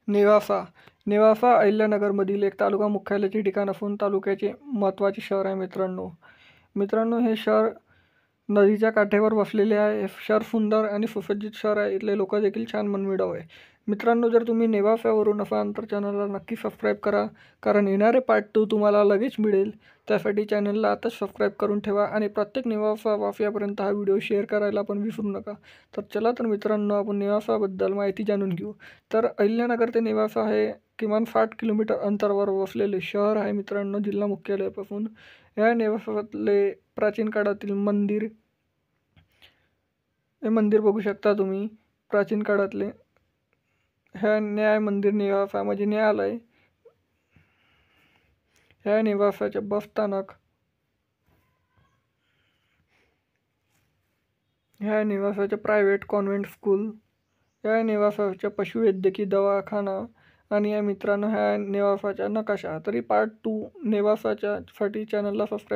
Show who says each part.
Speaker 1: नेवासा नेवासा अहिल्यानगरमधील एक तालुका मुख्यालयाचे ठिकाण असून तालुक्याचे महत्त्वाचे शहर आहे मित्रांनो. मित्रांनो, हे शहर नदीच्या काठावर वसलेले आहे. हे शहर सुंदर आणि सुसज्जित शहर आहे. इथले लोक देखील छान मनमिळाऊ आहे. मित्रांनो, जर तुम्ही नेवासावरून असाल तर चॅनलला नक्की सबस्क्राईब करा, कारण येणारे पार्ट 2 तुम्हाला लगेच मिळेल. त्यासाठी चॅनलला आताच सबस्क्राईब करून ठेवा आणि प्रत्येक नेवासा वासियापर्यंत हा व्हिडिओ शेअर करायला पण विसरू नका. तर चला तर मित्रांनो, आपण नेवासाबद्दल माहिती जाणून घेऊ. तर अहिल्यानगर ते नेवासा हे किमान 60 किलोमीटर अंतरावर वसलेले शहर आहे मित्रांनो, जिल्हा मुख्यालयापासून. या नेवासातले प्राचीन काळातील मंदिर, हे मंदिर बघू शकता तुम्ही. प्राचीन काळातले ह्या न्याय मंदिर नेवासा म्हणजे न्यायालय. ह्या नेवासाचे बस स्थानक, ह्या निवासाचे प्रायव्हेट कॉन्व्हेंट स्कूल, ह्या निवासाच्या पशुवैद्यकीय दवाखाना आणि या मित्रांनो ह्या निवासाचा नकाशा. तरी पार्ट 2 निवासाच्या साठी चॅनलला सबस्क्राईब